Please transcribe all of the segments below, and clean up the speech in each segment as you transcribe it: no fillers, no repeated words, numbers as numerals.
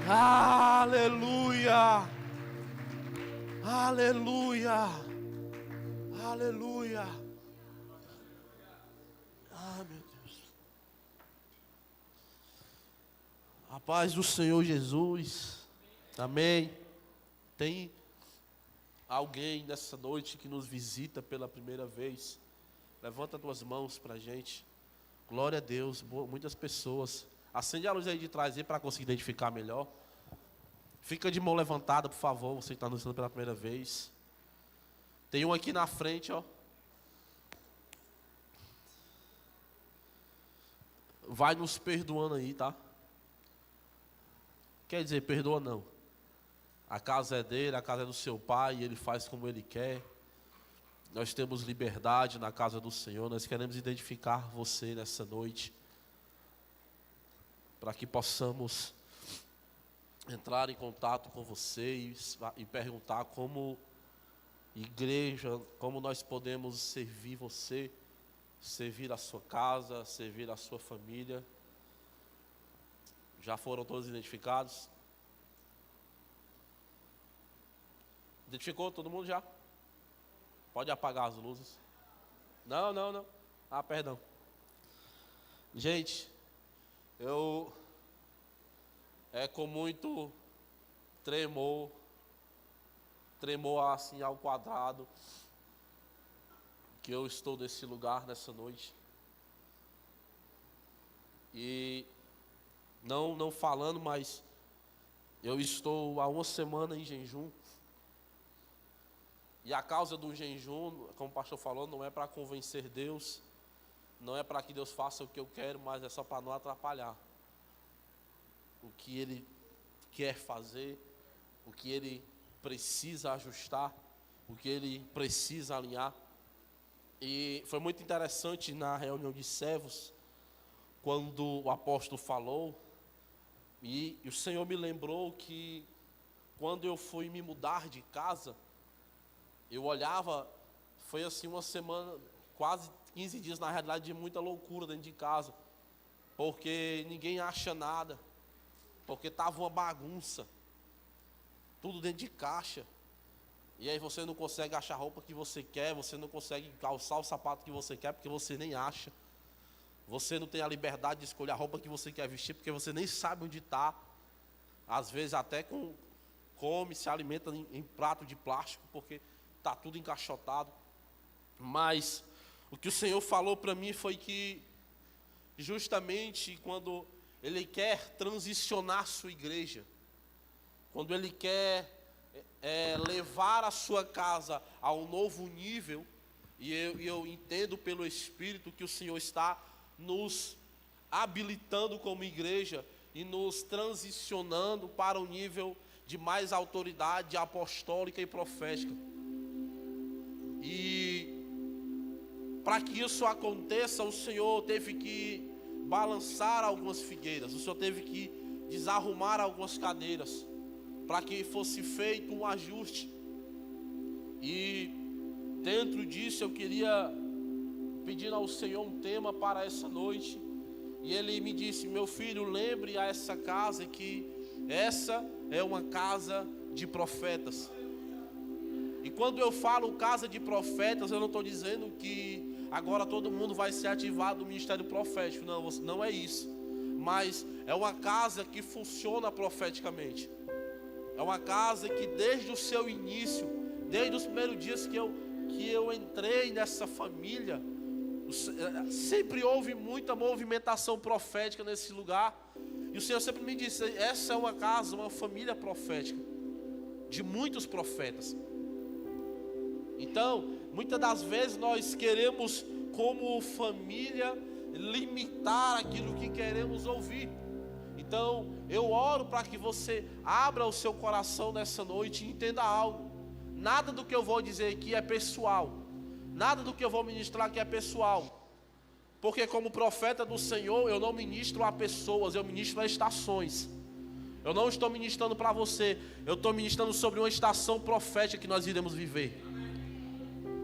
Aleluia! Aleluia! Aleluia! Ah, meu Deus. A paz do Senhor Jesus. Amém. Tem alguém nessa noite que nos visita pela primeira vez? Levanta tuas mãos para a gente. Glória a Deus. Muitas pessoas. Acende a luz aí de trás para conseguir identificar melhor. Fica de mão levantada, por favor. Você que está nos visitando pela primeira vez. Tem um aqui na frente, ó. Vai nos perdoando aí, tá? Quer dizer, perdoa não. A casa é dele, a casa é do seu pai, e ele faz como ele quer. Nós temos liberdade na casa do Senhor. Nós queremos identificar você nessa noite, para que possamos entrar em contato com você e perguntar como igreja, como nós podemos servir você, servir a sua casa, servir a sua família. Já foram todos identificados? Identificou todo mundo já? Pode apagar as luzes. Não. Ah, perdão. Gente, com muito tremor assim ao quadrado, que eu estou nesse lugar nessa noite. E não falando, mas eu estou há uma semana em jejum. E a causa do jejum, como o pastor falou, não é para convencer Deus, não é para que Deus faça o que eu quero, mas é só para não atrapalhar o que Ele quer fazer, o que Ele precisa ajustar, o que Ele precisa alinhar. E foi muito interessante na reunião de servos, quando o apóstolo falou, e o Senhor me lembrou que quando eu fui me mudar de casa, eu olhava, foi assim uma semana, quase 15 dias na realidade, de muita loucura dentro de casa, porque ninguém acha nada, porque estava uma bagunça, tudo dentro de caixa, e aí você não consegue achar a roupa que você quer, você não consegue calçar o sapato que você quer, porque você nem acha, você não tem a liberdade de escolher a roupa que você quer vestir, porque você nem sabe onde está, às vezes até come, se alimenta em prato de plástico, porque está tudo encaixotado. Mas o que o Senhor falou para mim foi que justamente quando Ele quer transicionar a sua igreja, quando Ele quer levar a sua casa a um novo nível, e eu entendo pelo Espírito que o Senhor está nos habilitando como igreja e nos transicionando para um nível de mais autoridade apostólica e profética. E para que isso aconteça, o Senhor teve que balançar algumas figueiras, o Senhor teve que desarrumar algumas cadeiras, para que fosse feito um ajuste. E dentro disso eu queria pedir ao Senhor um tema para essa noite. E Ele me disse: meu filho, lembre a essa casa que essa é uma casa de profetas. E quando eu falo casa de profetas, eu não estou dizendo que agora todo mundo vai ser ativado no ministério profético. Não é isso. Mas é uma casa que funciona profeticamente. É uma casa que desde o seu início, desde os primeiros dias que eu entrei nessa família, sempre houve muita movimentação profética nesse lugar. E o Senhor sempre me disse: essa é uma casa, uma família profética, de muitos profetas. Então, muitas das vezes nós queremos, como família, limitar aquilo que queremos ouvir. Então, eu oro para que você abra o seu coração nessa noite e entenda algo. Nada do que eu vou dizer aqui é pessoal. Nada do que eu vou ministrar aqui é pessoal. Porque como profeta do Senhor, eu não ministro a pessoas, eu ministro a estações. Eu não estou ministrando para você, eu estou ministrando sobre uma estação profética que nós iremos viver.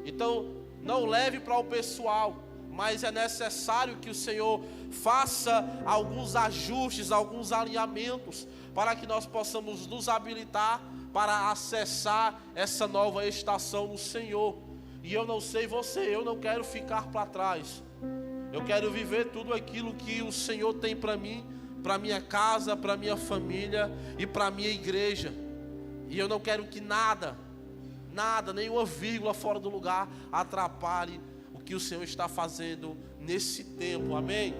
Então, não leve para o pessoal, mas é necessário que o Senhor faça alguns ajustes, alguns alinhamentos, para que nós possamos nos habilitar para acessar essa nova estação no Senhor. E eu não sei você, eu não quero ficar para trás. Eu quero viver tudo aquilo que o Senhor tem para mim, para minha casa, para minha família e para minha igreja. E eu não quero que nada, nenhuma vírgula fora do lugar atrapalhe o que o Senhor está fazendo nesse tempo. Amém?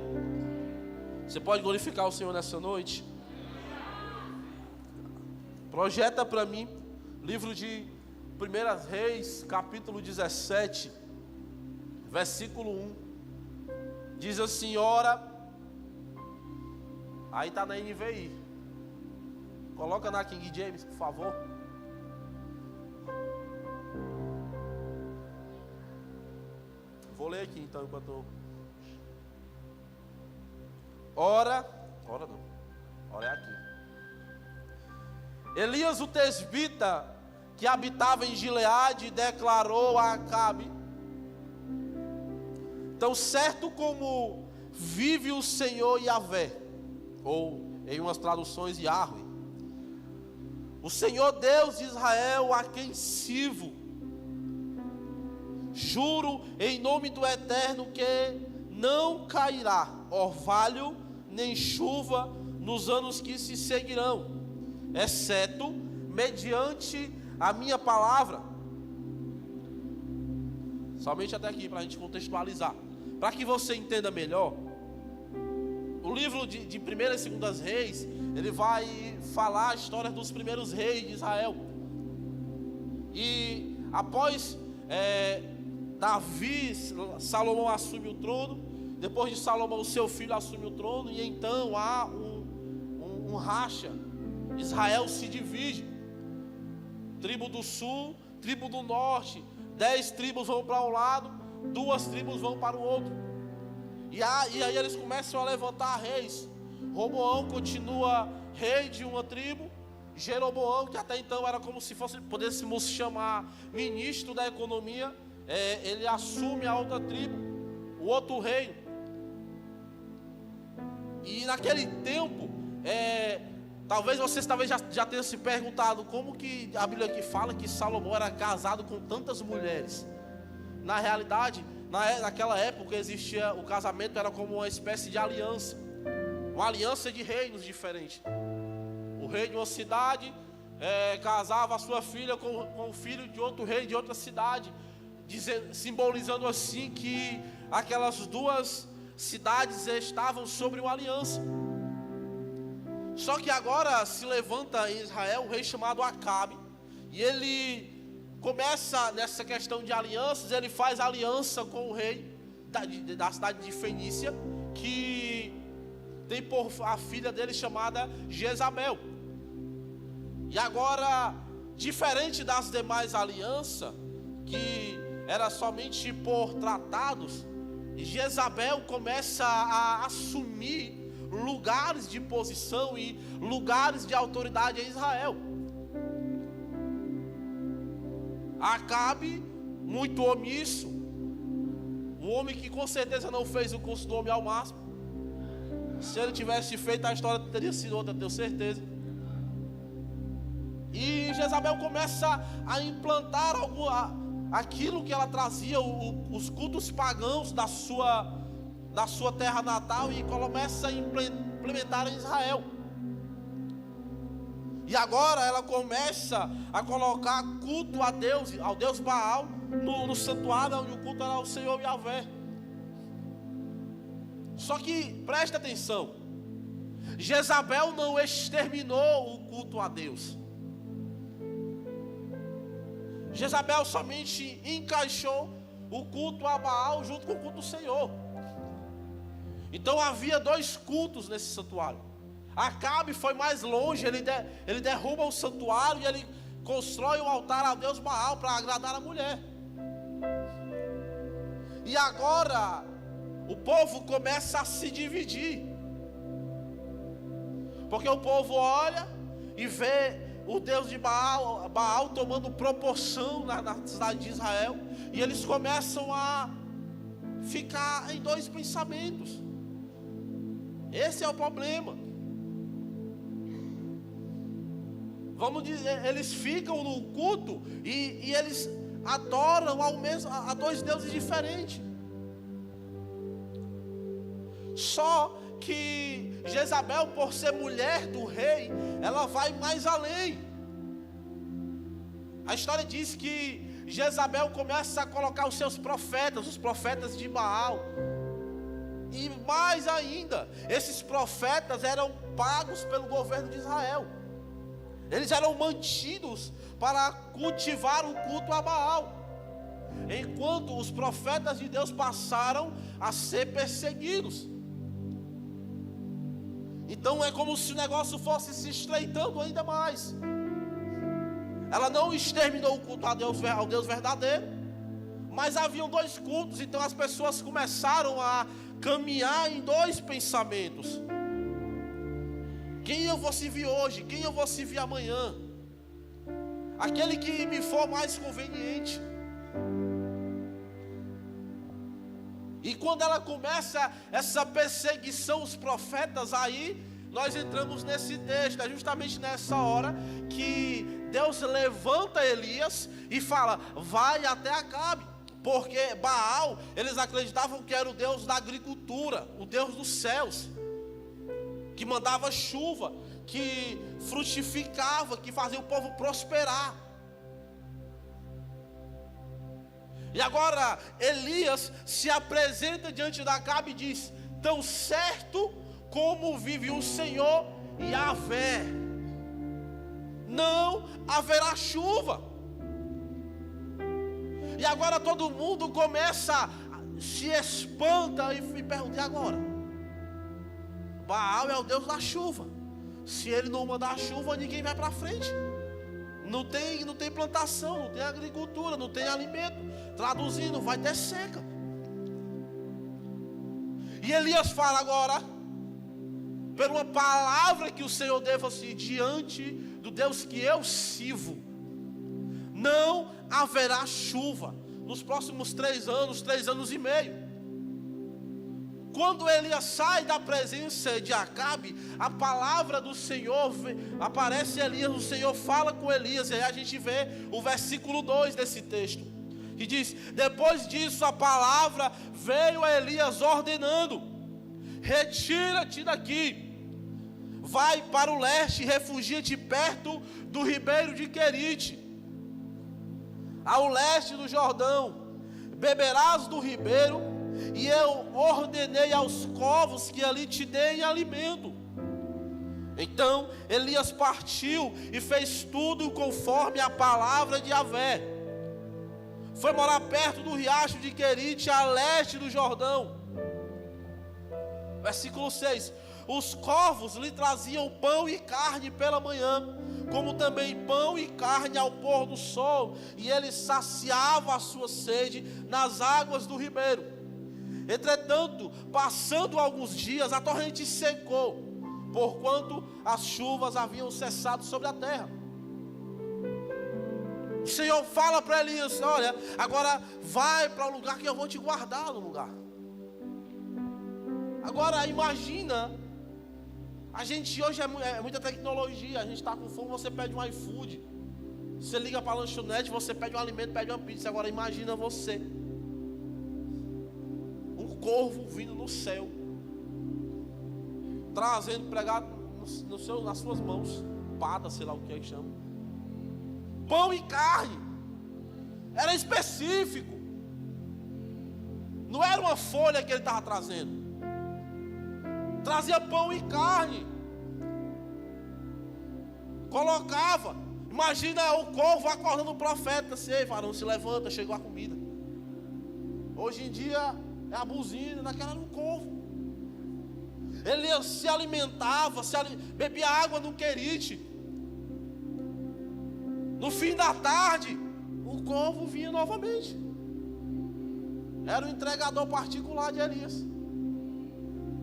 Você pode glorificar o Senhor nessa noite? Projeta para mim, livro de 1 Reis, capítulo 17, versículo 1. Diz assim: ora, aí está na NVI. Coloca na King James, por favor. Vou ler aqui então enquanto. Ora não. Ora é aqui. Elias o tesbita, que habitava em Gileade, declarou a Acabe: tão certo como vive o Senhor Yahvé, ou em umas traduções Yahweh, o Senhor Deus de Israel, a quem sirvo, juro em nome do Eterno que não cairá orvalho nem chuva nos anos que se seguirão, exceto mediante a minha palavra. Somente até aqui, para a gente contextualizar, para que você entenda melhor. O livro de 1 e 2 Reis, ele vai falar a história dos primeiros reis de Israel. E após Davi, Salomão assume o trono. Depois de Salomão, seu filho assume o trono. E então há um racha. Israel se divide. Tribo do sul, tribo do norte. 10 tribos vão para um lado, 2 tribos vão para o outro. E aí eles começam a levantar reis. Roboão continua rei de uma tribo. Jeroboão, que até então era como se pudéssemos chamar ministro da economia, ele assume a outra tribo, o outro reino. E naquele tempo, talvez vocês já tenham se perguntado como que a Bíblia aqui fala que Salomão era casado com tantas mulheres. Na realidade, naquela época existia, o casamento era como uma espécie de aliança, uma aliança de reinos diferentes. O rei de uma cidade casava a sua filha com o filho de outro rei de outra cidade, simbolizando assim que aquelas 2 cidades estavam sobre uma aliança. Só que agora se levanta em Israel um rei chamado Acabe, e ele começa nessa questão de alianças. Ele faz aliança com o rei da cidade de Fenícia, que tem por a filha dele chamada Jezabel. E agora, diferente das demais alianças, que era somente por tratados, Jezabel começa a assumir lugares de posição e lugares de autoridade em Israel. Acabe, muito omisso, um homem que com certeza não fez o curso do homem ao máximo. Se ele tivesse feito, a história teria sido outra, tenho certeza. E Jezabel começa a implantar aquilo que ela trazia, os cultos pagãos da sua terra natal, e começa a implementar em Israel. E agora ela começa a colocar culto a Deus, ao Deus Baal, no santuário onde o culto era ao Senhor Yahvé. Só que, presta atenção, Jezabel não exterminou o culto a Deus. Jezabel somente encaixou o culto a Baal junto com o culto do Senhor. Então havia 2 cultos nesse santuário. Acabe foi mais longe, ele derruba o santuário e ele constrói um altar a Deus Baal para agradar a mulher. E agora o povo começa a se dividir, porque o povo olha e vê o Deus de Baal tomando proporção na cidade de Israel, e eles começam a ficar em dois pensamentos. Esse é o problema. Vamos dizer, eles ficam no culto e eles adoram a dois deuses diferentes. Só que Jezabel, por ser mulher do rei, ela vai mais além. A história diz que Jezabel começa a colocar os seus profetas, os profetas de Baal. E mais ainda, esses profetas eram pagos pelo governo de Israel. Eles eram mantidos para cultivar o culto a Baal, enquanto os profetas de Deus passaram a ser perseguidos. Então é como se o negócio fosse se estreitando ainda mais. Ela não exterminou o culto ao Deus verdadeiro, mas haviam dois cultos. Então as pessoas começaram a caminhar em dois pensamentos. Quem eu vou servir hoje? Quem eu vou servir amanhã? Aquele que me for mais conveniente. E quando ela começa essa perseguição aos profetas, aí nós entramos nesse texto. É justamente nessa hora que Deus levanta Elias e fala: vai até Acabe. Porque Baal, eles acreditavam que era o Deus da agricultura, o Deus dos céus, que mandava chuva, que frutificava, que fazia o povo prosperar. E agora Elias se apresenta diante de Acabe e diz: tão certo como vive o Senhor Yahvé, não haverá chuva. E agora todo mundo começa, se espanta e pergunta: e agora? Baal é o Deus da chuva. Se ele não mandar chuva, ninguém vai para frente. Não tem plantação, não tem agricultura, não tem alimento. Traduzindo, vai ter seca. E Elias fala agora, por uma palavra que o Senhor deu assim: diante do Deus que eu sirvo, não haverá chuva nos próximos 3 anos e meio. Quando Elias sai da presença de Acabe, a palavra do Senhor aparece a Elias, o Senhor fala com Elias, e aí a gente vê o versículo 2 desse texto, que diz: depois disso a palavra veio a Elias ordenando: retira-te daqui, vai para o leste, refugia-te perto do ribeiro de Querite, ao leste do Jordão, beberás do ribeiro, e eu ordenei aos corvos que ali te deem alimento. Então Elias partiu e fez tudo conforme a palavra de Yahvé. Foi morar perto do riacho de Querite, a leste do Jordão. Versículo 6: os corvos lhe traziam pão e carne pela manhã, como também pão e carne ao pôr do sol, e ele saciava a sua sede nas águas do ribeiro. Entretanto, passando alguns dias, a torrente secou, porquanto as chuvas haviam cessado sobre a terra. O Senhor fala para Elias: olha, agora vai para o lugar que eu vou te guardar no lugar. Agora imagina, a gente hoje é muita tecnologia, a gente está com fome, você pede um iFood, você liga para a lanchonete, você pede um alimento, pede uma pizza. Agora imagina você, um corvo vindo no céu, trazendo, pregado nas suas mãos, pada, sei lá o que é que chama, pão e carne. Era específico, não era uma folha que ele estava trazendo, trazia pão e carne, colocava. Imagina o corvo acordando o profeta: sei, varão, se levanta, chegou a comida. Hoje em dia é a buzina, naquela era um corvo. Ele se alimentava, bebia água no Querite. No fim da tarde, o corvo vinha novamente. Era o entregador particular de Elias.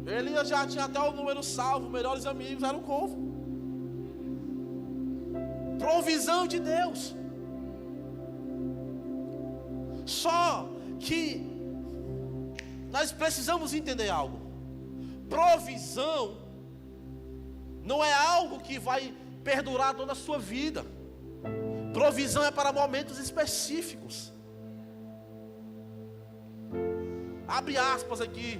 Elias já tinha até o número salvo, melhores amigos, era o corvo. Provisão de Deus. Só que nós precisamos entender algo. Provisão não é algo que vai perdurar toda a sua vida. Provisão é para momentos específicos. Abre aspas aqui.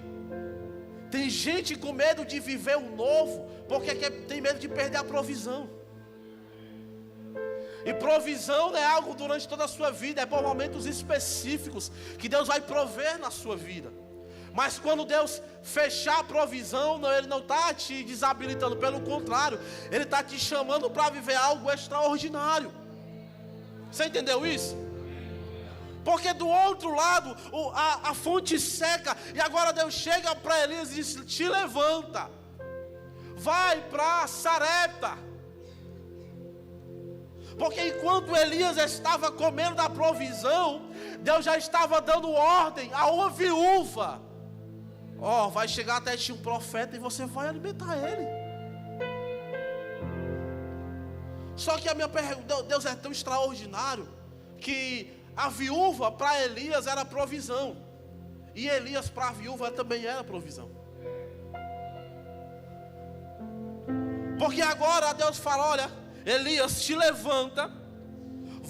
Tem gente com medo de viver o novo, porque tem medo de perder a provisão. E provisão não é algo durante toda a sua vida, é por momentos específicos que Deus vai prover na sua vida. Mas quando Deus fechar a provisão, Ele não está te desabilitando, pelo contrário, Ele está te chamando para viver algo extraordinário. Você entendeu isso? Porque do outro lado, a fonte seca, e agora Deus chega para Elias e diz: te levanta, vai para Sarepta. Porque enquanto Elias estava comendo da provisão, Deus já estava dando ordem a uma viúva: vai chegar até ti um profeta e você vai alimentar ele. Só que a minha pergunta, Deus é tão extraordinário, que a viúva para Elias era provisão, e Elias para a viúva também era provisão. Porque agora Deus fala: olha, Elias, te levanta,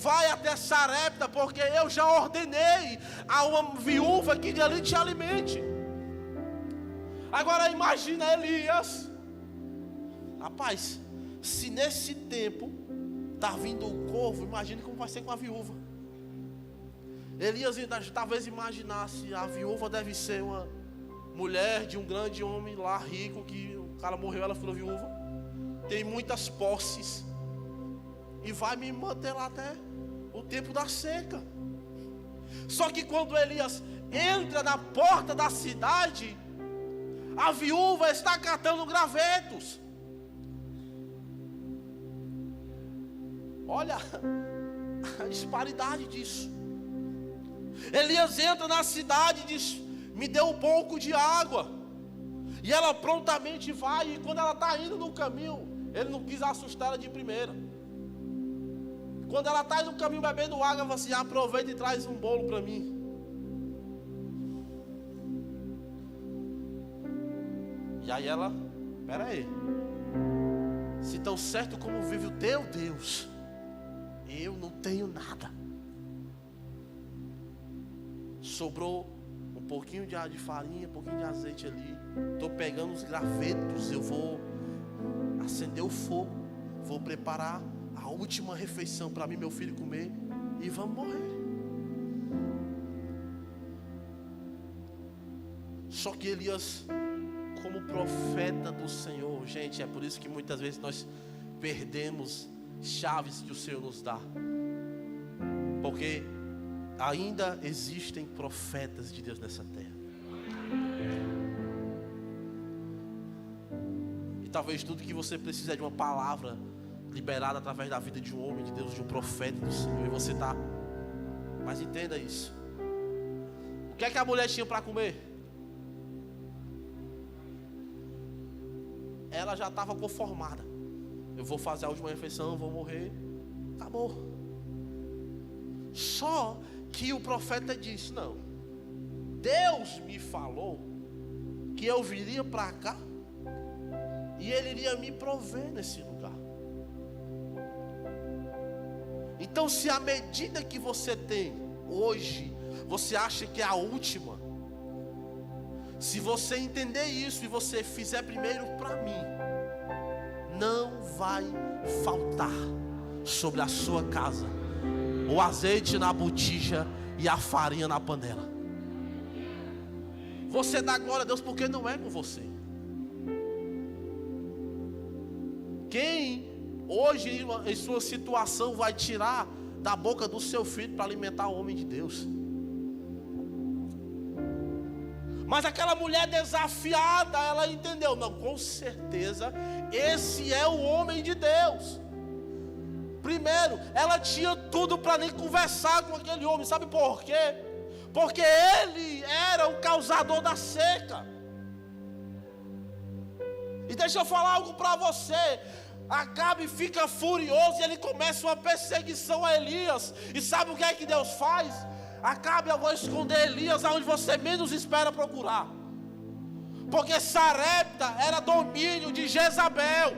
vai até Sarepta, porque eu já ordenei a uma viúva que de ali te alimente. Agora imagina Elias, rapaz, se nesse tempo está vindo o corvo, imagine como vai ser com a viúva. Elias talvez imaginasse: a viúva deve ser uma mulher de um grande homem lá rico, que o cara morreu, ela foi viúva, tem muitas posses, e vai me manter lá até o tempo da seca. Só que quando Elias entra na porta da cidade, a viúva está catando gravetos. Olha a disparidade disso. Elias entra na cidade e diz: me dê um pouco de água. E ela prontamente vai, e quando ela está indo no caminho, ele não quis assustar ela de primeira. Quando ela está indo no caminho bebendo água, ela fala assim: aproveita e traz um bolo para mim. E aí ela: espera aí, se tão certo como vive o teu Deus, eu não tenho nada. Sobrou um pouquinho de farinha, um pouquinho de azeite ali. Estou pegando os gravetos, eu vou acender o fogo, vou preparar a última refeição para mim e meu filho comer, e vamos morrer. Só que Elias, como profeta do Senhor, gente, é por isso que muitas vezes nós perdemos chaves que o Senhor nos dá, porque ainda existem profetas de Deus nessa terra. E talvez tudo que você precisa é de uma palavra liberada através da vida de um homem de Deus, de um profeta do Senhor, e você está. Mas entenda isso. O que é que a mulher tinha para comer? Ela já estava conformada: eu vou fazer a última refeição, vou morrer, acabou. Só que o profeta disse: não, Deus me falou que eu viria para cá e Ele iria me prover nesse lugar. Então, se a medida que você tem hoje, você acha que é a última, se você entender isso e você fizer primeiro para mim, não vai faltar sobre a sua casa o azeite na botija e a farinha na panela. Você dá glória a Deus porque não é com você. Quem hoje em sua situação vai tirar da boca do seu filho para alimentar o homem de Deus? Mas aquela mulher desafiada, ela entendeu: não, com certeza esse é o homem de Deus. Primeiro, ela tinha tudo para nem conversar com aquele homem. Sabe por quê? Porque ele era o causador da seca. E deixa eu falar algo para você. Acabe fica furioso e ele começa uma perseguição a Elias. E sabe o que é que Deus faz? Acabe, eu vou esconder Elias aonde você menos espera procurar. Porque Sarepta era domínio de Jezabel.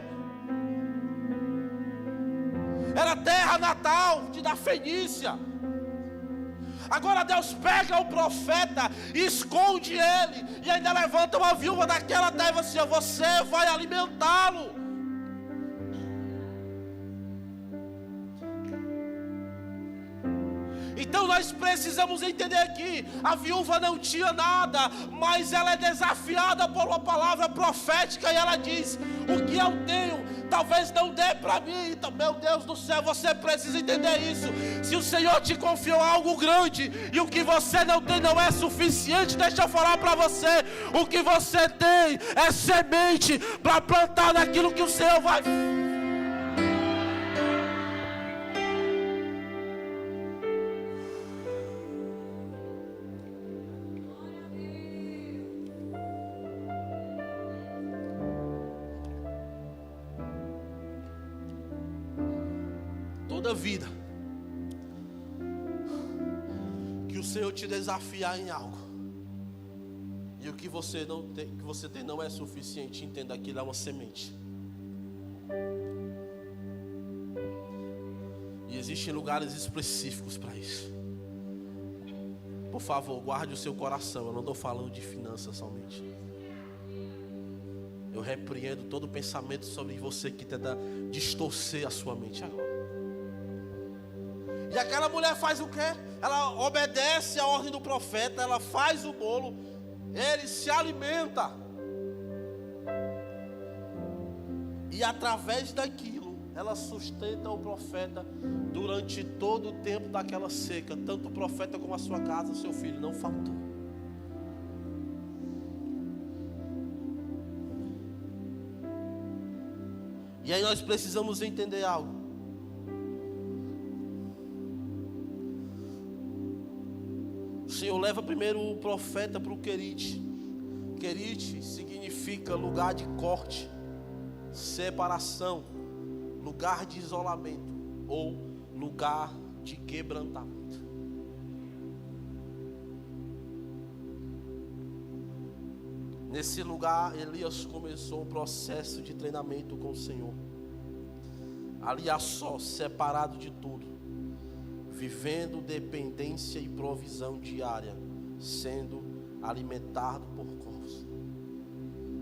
Era terra natal da Fenícia. Agora Deus pega o profeta, esconde ele, e ainda levanta uma viúva daquela terra e fala assim: você vai alimentá-lo. Então nós precisamos entender que a viúva não tinha nada, mas ela é desafiada por uma palavra profética, e ela diz: o que eu tenho talvez não dê para mim. Então, meu Deus do céu, você precisa entender isso. Se o Senhor te confiou algo grande e o que você não tem não é suficiente, deixa eu falar para você: o que você tem é semente para plantar naquilo que o Senhor vai. Toda vida que o Senhor te desafiar em algo e o que você tem não é suficiente, entenda que aquilo é uma semente. E existem lugares específicos para isso. Por favor, guarde o seu coração. Eu não estou falando de finanças somente. Eu repreendo todo pensamento sobre você que tenta distorcer a sua mente agora. E aquela mulher faz o quê? Ela obedece a ordem do profeta, ela faz o bolo, ele se alimenta. E através daquilo, ela sustenta o profeta durante todo o tempo daquela seca. Tanto o profeta como a sua casa, o seu filho, não faltou. E aí nós precisamos entender algo. O Senhor leva primeiro o profeta para o Querite. Querite significa lugar de corte, separação, lugar de isolamento ou lugar de quebrantamento. Nesse lugar, Elias começou um processo de treinamento com o Senhor. Ali a só, separado de tudo, vivendo dependência e provisão diária, sendo alimentado por corvos.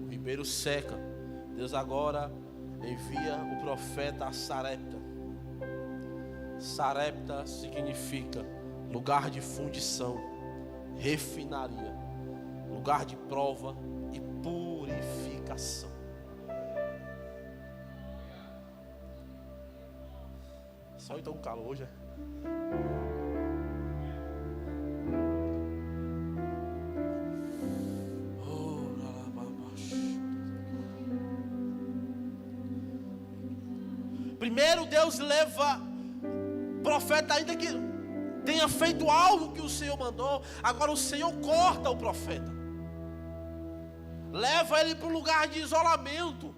O ribeiro seca. Deus agora envia o profeta a Sarepta. Sarepta significa lugar de fundição, refinaria, lugar de prova e purificação. Só então o calor hoje, Primeiro Deus leva o profeta, ainda que tenha feito algo que o Senhor mandou. Agora o Senhor corta o profeta, leva ele para um lugar de isolamento.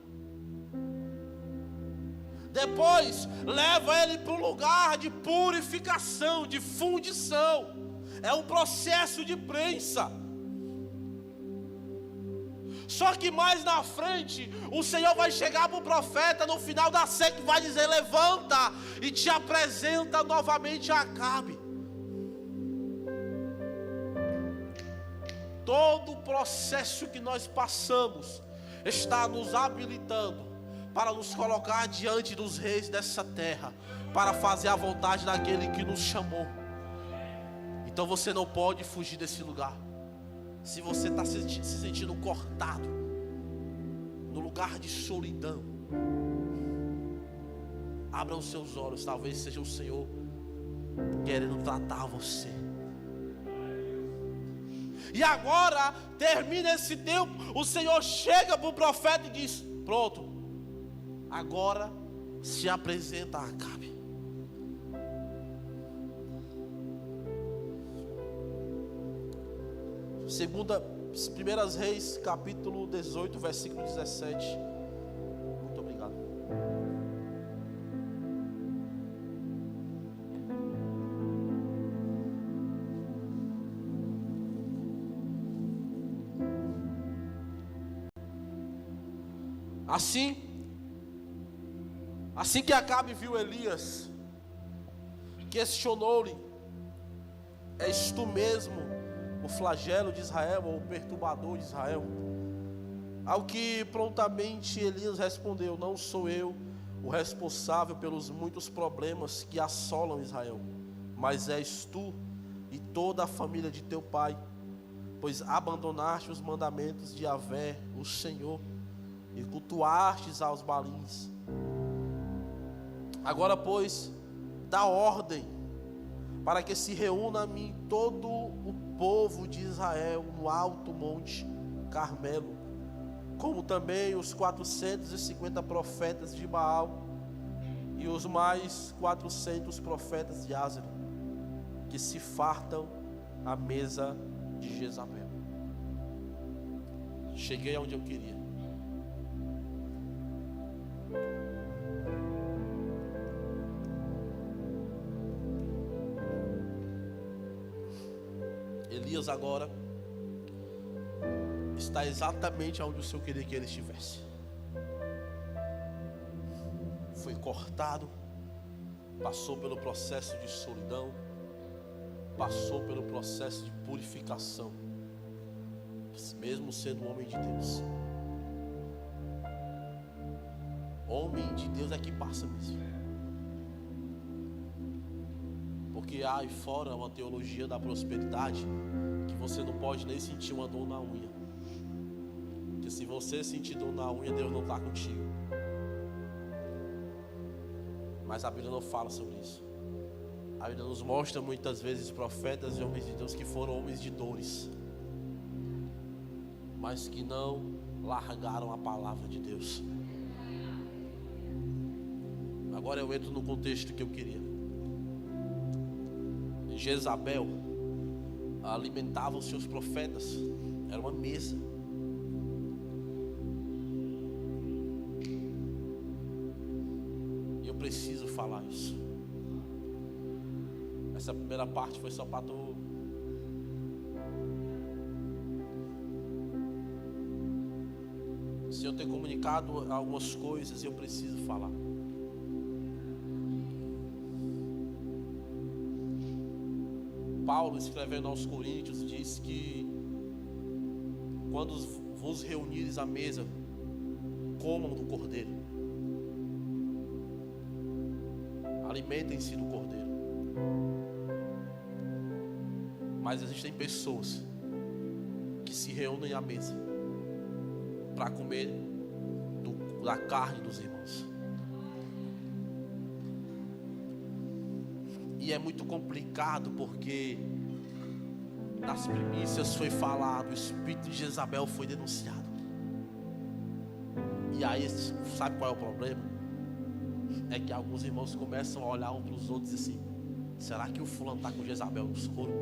Depois leva ele para um lugar de purificação, de fundição. É um processo de prensa. Só que mais na frente, o Senhor vai chegar para o profeta no final da seca e vai dizer: levanta e te apresenta novamente a Acabe. Todo o processo que nós passamos está nos habilitando para nos colocar diante dos reis dessa terra, para fazer a vontade daquele que nos chamou. Então você não pode fugir desse lugar. Se você está se sentindo cortado, no lugar de solidão, abra os seus olhos. Talvez seja o Senhor querendo tratar você. E agora, termina esse tempo, o Senhor chega para o profeta e diz: pronto, agora se apresenta a Acabe. Primeiras Reis, capítulo 18, versículo 17. Muito obrigado. Assim que Acabe viu Elias, questionou-lhe: és tu mesmo o flagelo de Israel, ou o perturbador de Israel? Ao que prontamente Elias respondeu: não sou eu o responsável pelos muitos problemas que assolam Israel, mas és tu e toda a família de teu pai, pois abandonaste os mandamentos de Yahvé, o Senhor, e cultuastes aos balins. Agora, pois, dá ordem para que se reúna a mim todo o povo de Israel no alto monte Carmelo, como também os 450 profetas de Baal e os mais 400 profetas de Ázera, que se fartam à mesa de Jezabel. Cheguei aonde eu queria. Elias agora está exatamente onde o Senhor queria que ele estivesse. Foi cortado, passou pelo processo de solidão, passou pelo processo de purificação, mesmo sendo um homem de Deus. Homem de Deus é que passa mesmo. Porque há aí fora uma teologia da prosperidade que você não pode nem sentir uma dor na unha. Porque se você sentir dor na unha, Deus não está contigo. Mas a Bíblia não fala sobre isso. A Bíblia nos mostra muitas vezes profetas e homens de Deus que foram homens de dores, mas que não largaram a palavra de Deus. Agora eu entro no contexto que eu queria. Jezabel alimentava os seus profetas. Era uma mesa. E eu preciso falar isso. Essa primeira parte foi só para tu. Se eu ter comunicado algumas coisas, eu preciso falar. Paulo, escrevendo aos Coríntios, diz que quando vos reunires à mesa, comam do cordeiro, alimentem-se do cordeiro. Mas existem pessoas que se reúnem à mesa para comer da carne dos irmãos. E é muito complicado porque nas primícias foi falado, o espírito de Jezabel foi denunciado. E aí, sabe qual é o problema? É que alguns irmãos começam a olhar um para os outros e assim: será que o fulano está com Jezabel no escuro?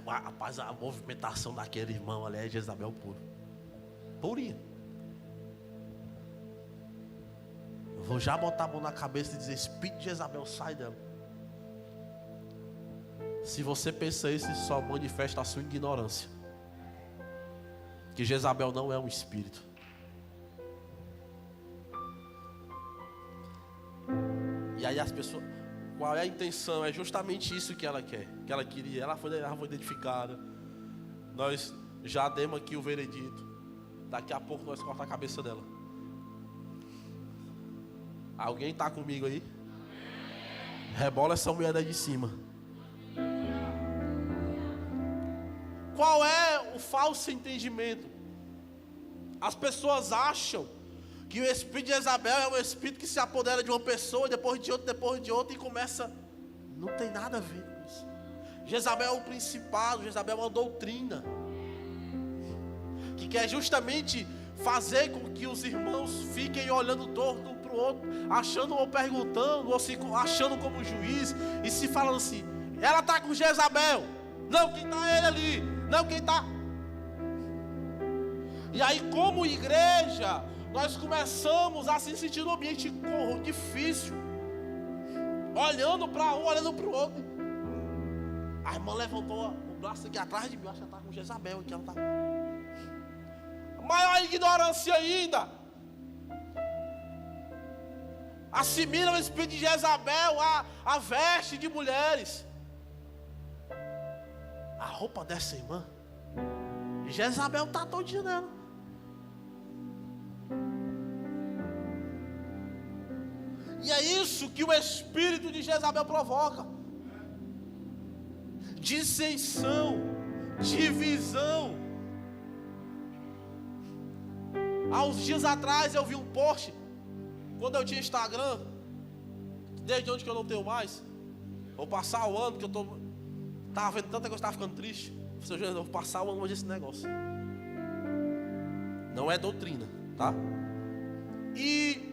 Rapaz, a movimentação daquele irmão ali é Jezabel puro. Purinha. Eu vou já botar a mão na cabeça e dizer: espírito de Jezabel, sai dela. Se você pensa isso, isso só manifesta a sua ignorância. Que Jezabel não é um espírito. E aí as pessoas, qual é a intenção? É justamente isso que ela quer, que ela queria. Ela foi identificada. Nós já demos aqui o veredito. Daqui a pouco nós cortamos a cabeça dela. Alguém está comigo aí? Rebola essa mulher daí de cima. Qual é o falso entendimento? As pessoas acham que o espírito de Jezabel é um espírito que se apodera de uma pessoa, depois de outra, e começa. Não tem nada a ver com isso. Jezabel é um principado, Jezabel é uma doutrina que quer justamente fazer com que os irmãos fiquem olhando torto um para o outro, achando ou perguntando, ou se achando como juiz, e se falando assim: ela está com Jezabel. Não, quem está é ele ali. Não, quem está. E aí, como igreja, nós começamos a se sentir num ambiente difícil, olhando para um, olhando para o outro. A irmã levantou braço aqui atrás de mim, eu acho que ela está com Jezabel aqui, ela está. Maior ignorância ainda. Assimila o espírito de Jezabel a veste de mulheres. A roupa dessa irmã, Jezabel está todinha nela. E é isso que o espírito de Jezabel provoca: dissensão, divisão. Há uns dias atrás eu vi um post, quando eu tinha Instagram, desde onde que eu não tenho mais. Vou passar o ano que eu estava vendo tanta coisa, estava ficando triste. Eu vou passar o ano hoje esse negócio. Não é doutrina, tá? E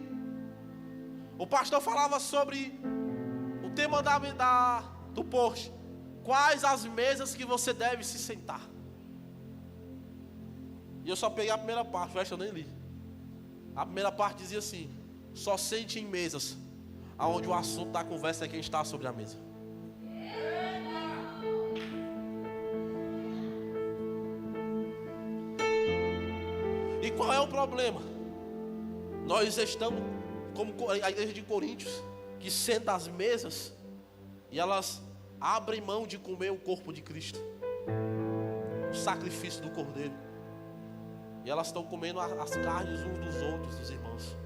o pastor falava sobre o tema do post: quais as mesas que você deve se sentar. E eu só peguei a primeira parte, o resto eu nem li. A primeira parte dizia assim: só sente em mesas aonde o assunto da conversa é quem está sobre a mesa. E qual é o problema? Nós estamos como a igreja de Coríntios, que senta às mesas e elas abrem mão de comer o corpo de Cristo, o sacrifício do Cordeiro, e elas estão comendo as carnes uns dos outros, dos irmãos.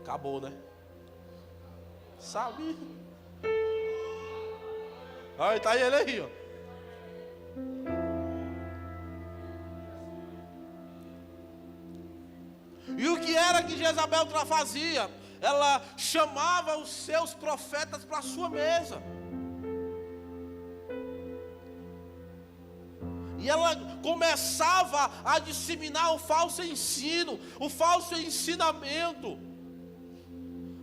Acabou, né? Sabe? Olha, tá ele aí, ó. E o que era que Jezabel fazia? Ela chamava os seus profetas para a sua mesa. E ela começava a disseminar o falso ensino, o falso ensinamento.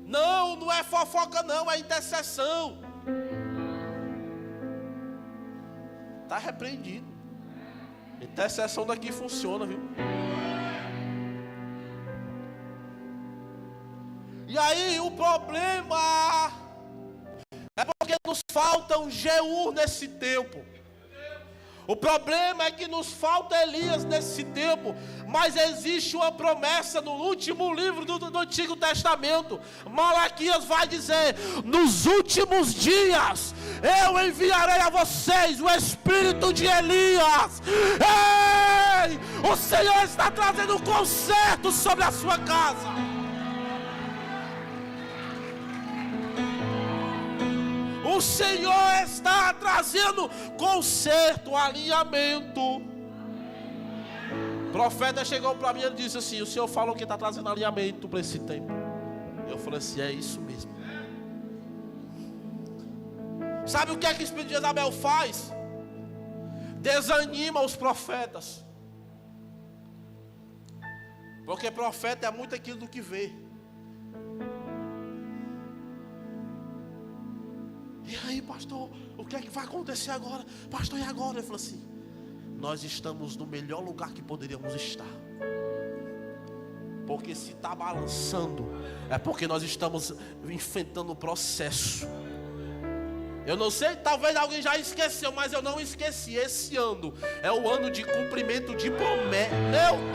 Não é fofoca não, é intercessão. Está repreendido. Intercessão daqui funciona, viu? E aí o problema é porque nos falta um Jeú nesse tempo. O problema é que nos falta Elias nesse tempo. Mas existe uma promessa no último livro do Antigo Testamento. Malaquias vai dizer: nos últimos dias eu enviarei a vocês o espírito de Elias. Ei! O Senhor está trazendo um conserto sobre a sua casa. O Senhor está trazendo conserto, alinhamento. O profeta chegou para mim e disse assim: o Senhor falou que está trazendo alinhamento para esse tempo. Eu falei assim: é isso mesmo. Sabe o que é que o espírito de Jezabel faz? Desanima os profetas. Porque profeta é muito aquilo do que vê. E aí, pastor, o que é que vai acontecer agora? Pastor, e agora? Ele falou assim: nós estamos no melhor lugar que poderíamos estar. Porque se está balançando, é porque nós estamos enfrentando o processo. Eu não sei, talvez alguém já esqueceu, mas eu não esqueci. Esse ano é o ano de cumprimento de promessa.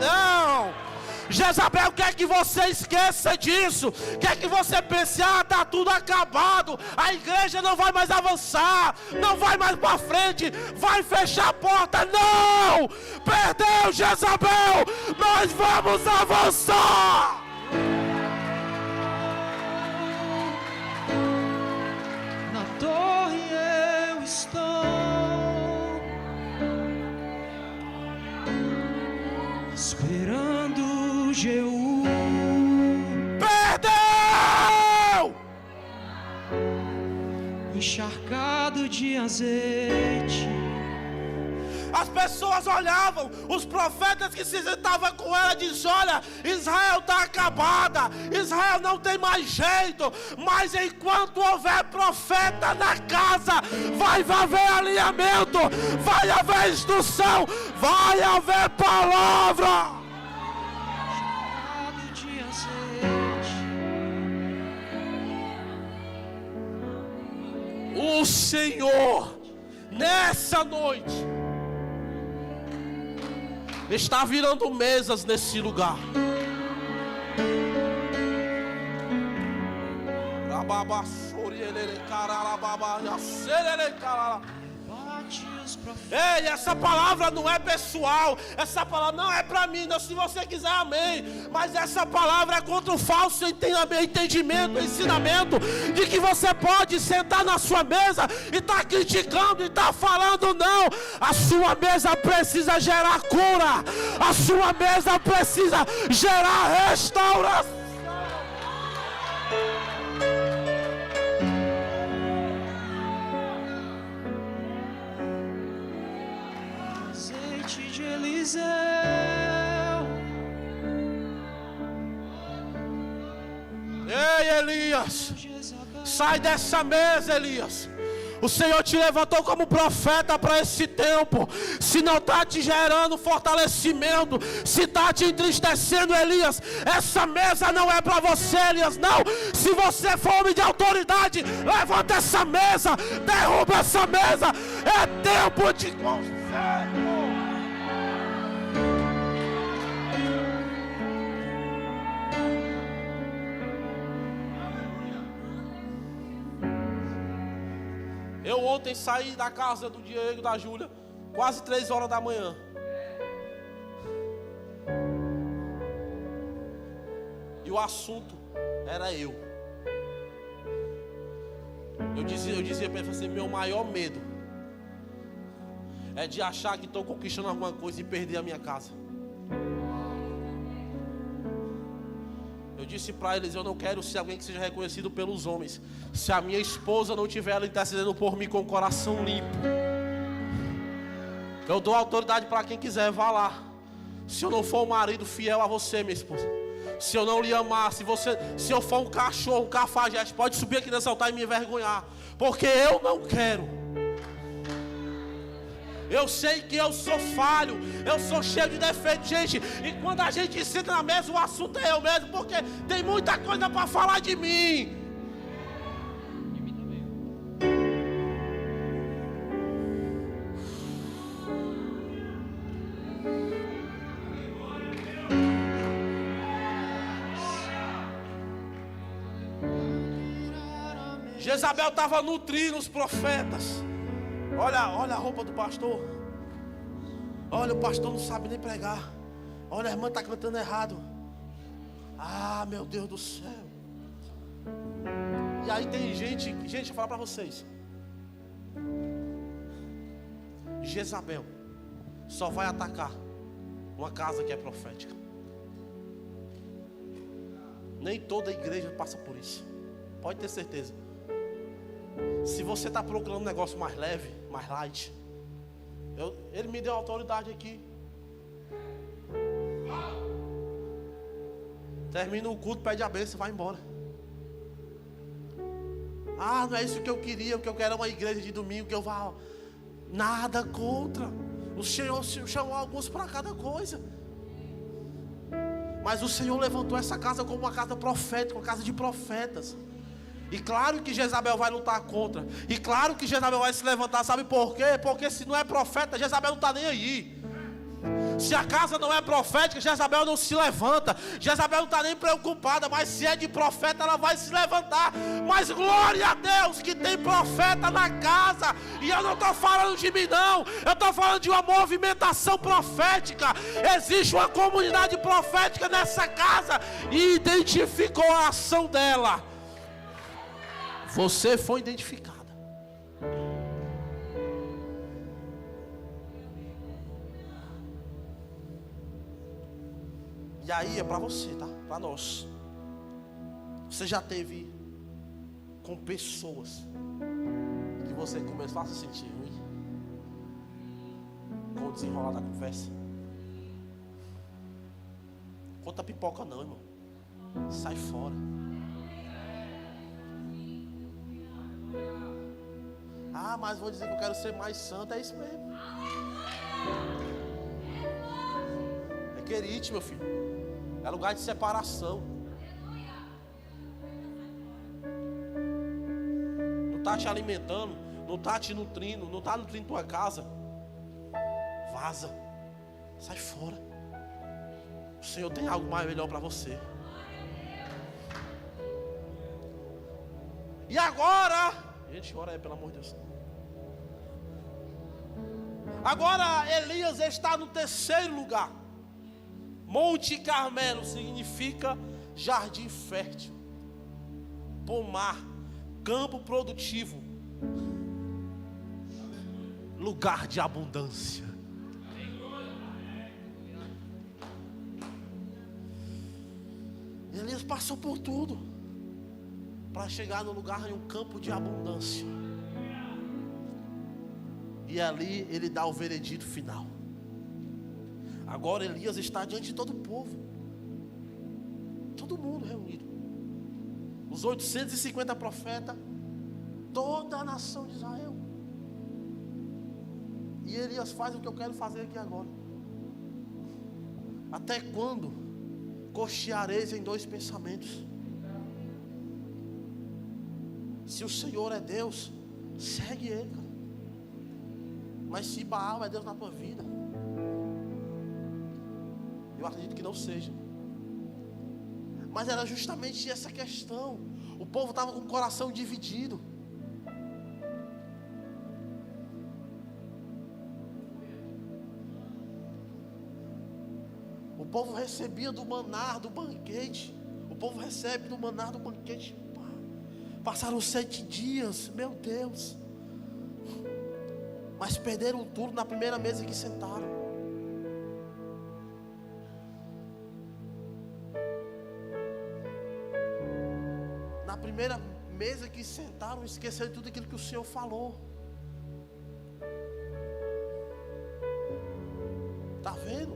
Não! Jezabel quer que você esqueça disso. Quer que você pense: está tudo acabado, a igreja não vai mais avançar, não vai mais para frente, vai fechar a porta. Não! Perdeu, Jezabel! Nós vamos avançar! Na torre eu estou esperando Jeú. Perdeu! Encharcado de azeite. As pessoas olhavam, os profetas que se sentavam com ela diziam: olha, Israel está acabada, Israel não tem mais jeito. Mas enquanto houver profeta na casa, vai haver alinhamento, vai haver instrução, vai haver palavra. Encharcado de azeite. o Senhor, nessa noite, está virando mesas nesse lugar. Ei, essa palavra não é pessoal, essa palavra não é para mim, não, se você quiser, amém. Mas essa palavra é contra o falso entendimento, ensinamento de que você pode sentar na sua mesa e estar criticando e estar falando. Não, a sua mesa precisa gerar cura, a sua mesa precisa gerar restauração. De Eliseu. Ei, Elias, sai dessa mesa, Elias. O Senhor te levantou como profeta para esse tempo. Se não está te gerando fortalecimento, se está te entristecendo, Elias, essa mesa não é para você, Elias, não. Se você for homem de autoridade, levanta essa mesa, derruba essa mesa. É tempo de conselho. Eu ontem saí da casa do Diego e da Júlia, quase 3 horas da manhã. E o assunto era eu. Eu dizia para ele assim, meu maior medo é de achar que estou conquistando alguma coisa e perder a minha casa. Eu disse para eles, eu não quero ser alguém que seja reconhecido pelos homens se a minha esposa não tiver ela intercedendo por mim com o coração limpo. Eu dou autoridade para quem quiser, vá lá. Se eu não for um marido fiel a você, minha esposa, se eu não lhe amar, se eu for um cachorro, um cafajeste, pode subir aqui nesse altar e me envergonhar, porque eu não quero. Eu sei que eu sou falho, eu sou cheio de defeitos, gente. E quando a gente senta na mesa, o assunto é eu mesmo, porque tem muita coisa para falar de mim. Jezabel estava nutrindo os profetas. Olha a roupa do pastor. Olha, o pastor não sabe nem pregar. Olha, a irmã está cantando errado. Ah, meu Deus do céu. E aí tem gente, deixa eu falar para vocês. Jezabel só vai atacar uma casa que é profética. Nem toda igreja passa por isso. Pode ter certeza. Se você está procurando um negócio mais leve, mais light, ele me deu autoridade aqui. Termina o culto, pede a bênção e vai embora. Ah, não é isso que eu queria. O que eu quero é uma igreja de domingo que eu vá. Nada contra. O Senhor chamou alguns para cada coisa. Mas o Senhor levantou essa casa como uma casa profética, uma casa de profetas. E claro que Jezabel vai lutar contra. E claro que Jezabel vai se levantar. Sabe por quê? Porque se não é profeta, Jezabel não está nem aí. Se a casa não é profética, Jezabel não se levanta. Jezabel não está nem preocupada. Mas se é de profeta, ela vai se levantar. Mas glória a Deus que tem profeta na casa. E eu não estou falando de mim não. Eu estou falando de uma movimentação profética. Existe uma comunidade profética nessa casa. E identificou a ação dela. Você foi identificada. E aí é para você, tá? Para nós. Você já teve com pessoas que você começou a se sentir ruim com o desenrolar da conversa? Conta pipoca não, irmão. Sai fora. Ah, mas vou dizer que eu quero ser mais santo. É isso mesmo. É querite, meu filho. É lugar de separação. Não está te alimentando. não está te nutrindo, não está nutrindo tua casa, vaza, sai fora. O Senhor tem algo mais melhor para você. E agora, gente, ora aí, pelo amor de Deus. Agora Elias está no terceiro lugar. Monte Carmelo significa jardim fértil, pomar, campo produtivo, lugar de abundância. Elias passou por tudo para chegar no lugar em um campo de abundância. E ali ele dá o veredito final. Agora Elias está diante de todo o povo, todo mundo reunido, os 850 profetas, toda a nação de Israel. E Elias faz o que eu quero fazer aqui agora. Até quando cocheareis em dois pensamentos? Se o Senhor é Deus, segue Ele, cara. Mas se Baal é Deus na tua vida, eu acredito que não seja. Mas era justamente essa questão. O povo estava com o coração dividido. O povo recebia do maná do banquete. O povo recebe do maná do banquete. Passaram 7 dias, meu Deus. Mas perderam tudo na primeira mesa que sentaram. Na primeira mesa que sentaram, esqueceram tudo aquilo que o Senhor falou. Está vendo?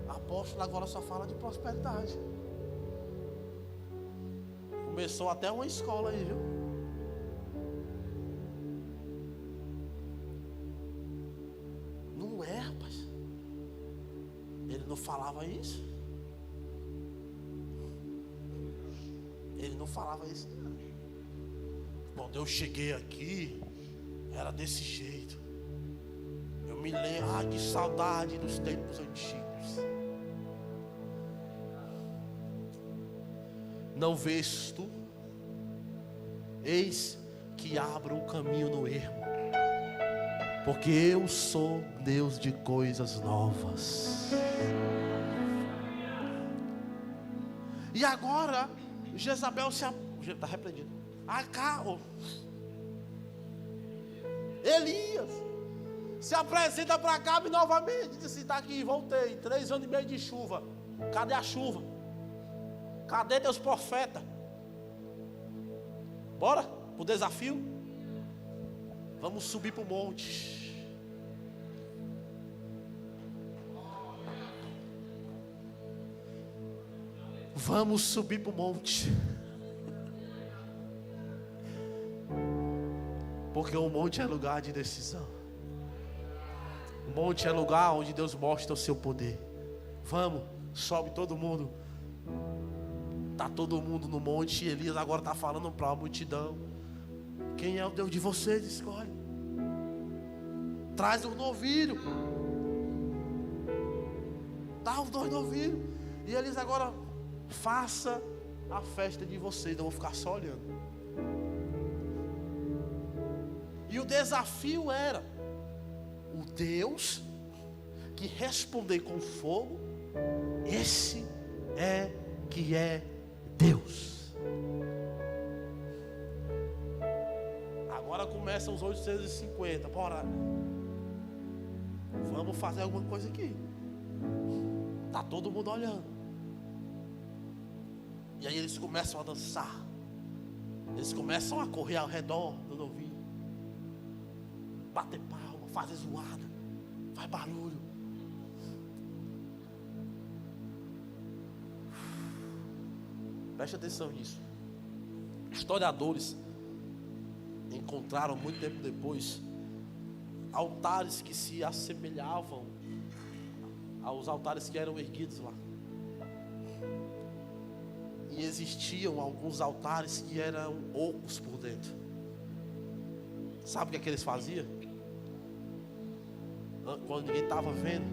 A apóstola agora só fala de prosperidade. Começou até uma escola aí, viu? Não é, rapaz. Ele não falava isso. Ele não falava isso. Quando eu cheguei aqui, era desse jeito. Eu me lembro, que saudade dos tempos antigos. Não vês tu? Eis que abro um caminho no ermo, porque eu sou Deus de coisas novas. E agora Jezabel está repreendido. Elias se apresenta para Acabe novamente. Disse: está aqui, voltei. 3 anos e meio de chuva. Cadê a chuva? Cadê teus profetas? Bora pro desafio? Vamos subir para o monte. Vamos subir para o monte. Porque o monte é lugar de decisão. O monte é lugar onde Deus mostra o seu poder. Vamos, sobe todo mundo. Está todo mundo no monte. E Elias agora está falando para a multidão: quem é o Deus de vocês? Escolhe. Traz um novilho. Dá os 2 novilhos. E Elias agora: faça a festa de vocês. Eu vou ficar só olhando. E o desafio era: o Deus que responder com fogo, esse é que é Deus. Agora começam os 850. Bora. Vamos fazer alguma coisa aqui. Tá todo mundo olhando. E aí eles começam a dançar. Eles começam a correr ao redor do novilho. Bater palma, fazer zoada, faz barulho. Preste atenção nisso. Historiadores encontraram muito tempo depois altares que se assemelhavam aos altares que eram erguidos lá. E existiam alguns altares que eram ocos por dentro. Sabe o que eles faziam? Quando ninguém estava vendo,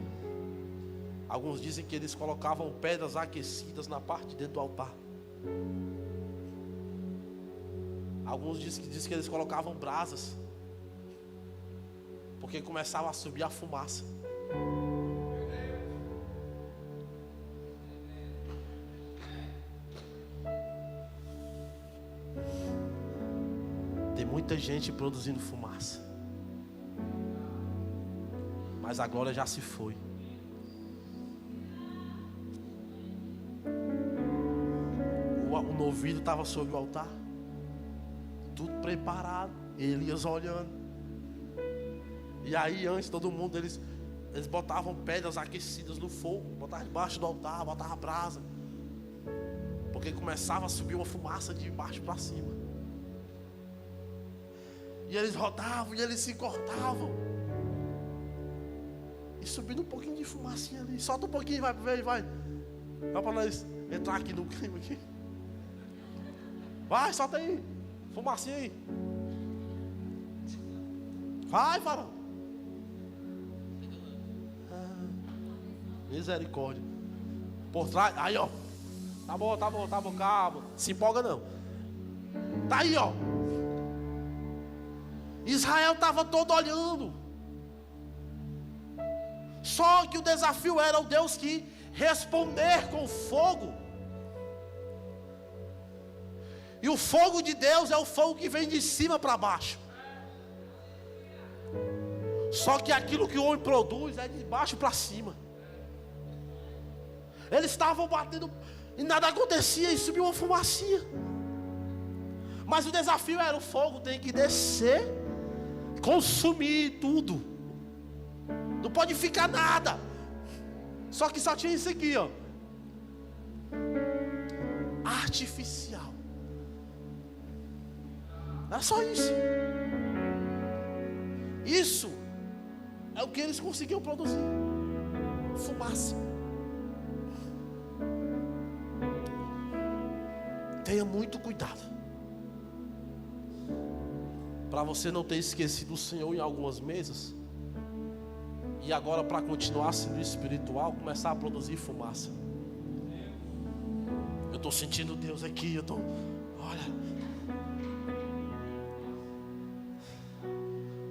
alguns dizem que eles colocavam pedras aquecidas na parte de dentro do altar. Alguns dizem que eles colocavam brasas, porque começava a subir a fumaça. Tem muita gente produzindo fumaça, mas a glória já se foi. O novilho estava sobre o altar, tudo preparado, Elias olhando. E aí antes todo mundo, eles botavam pedras aquecidas no fogo, botavam debaixo do altar, botavam brasa, porque começava a subir uma fumaça de baixo para cima. E eles rodavam e eles se cortavam, e subindo um pouquinho de fumacinha ali. Solta um pouquinho, vai para nós entrar aqui no clima aqui. Vai, solta aí, fumacinha aí. Vai, farol. Misericórdia. Por trás, aí ó. Tá bom, calma. Se empolga não. Tá aí ó. Israel estava todo olhando. Só que o desafio era o Deus que responder com fogo. E o fogo de Deus é o fogo que vem de cima para baixo. Só que aquilo que o homem produz é de baixo para cima. Eles estavam batendo e nada acontecia, e subiu uma fumacinha. Mas o desafio era: o fogo tem que descer, consumir tudo. Não pode ficar nada. Só que só tinha isso aqui, ó. Artificial. Era só isso. Isso é o que eles conseguiam produzir: fumaça. Tenha muito cuidado, para você não ter esquecido o Senhor em algumas mesas, e agora, para continuar sendo espiritual, começar a produzir fumaça. Eu estou sentindo Deus aqui, olha.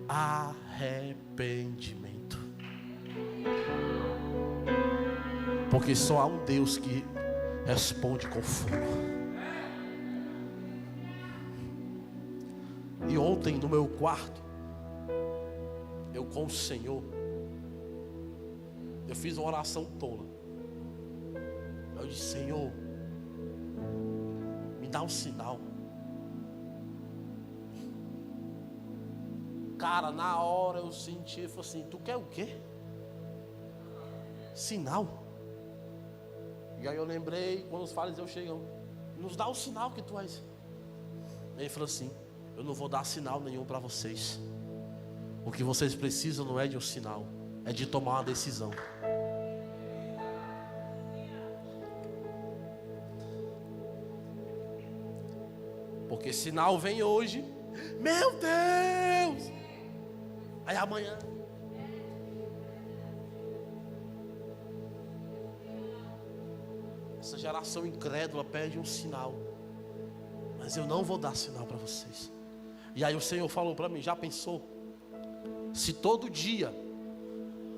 Arrependimento. Porque só há um Deus que responde com fogo. E ontem no meu quarto, eu com o Senhor, eu fiz uma oração tola. Eu disse: Senhor, me dá um sinal. Cara, na hora eu senti, eu falei assim: tu quer o quê? Sinal? E aí eu lembrei, quando os fariseus chegam: nos dá o sinal que tu és. Ele falou assim: eu não vou dar sinal nenhum para vocês. O que vocês precisam não é de um sinal, é de tomar uma decisão. Porque sinal vem hoje, meu Deus, aí amanhã. Essa geração incrédula pede um sinal, mas eu não vou dar sinal para vocês. E aí o Senhor falou para mim: já pensou? Se todo dia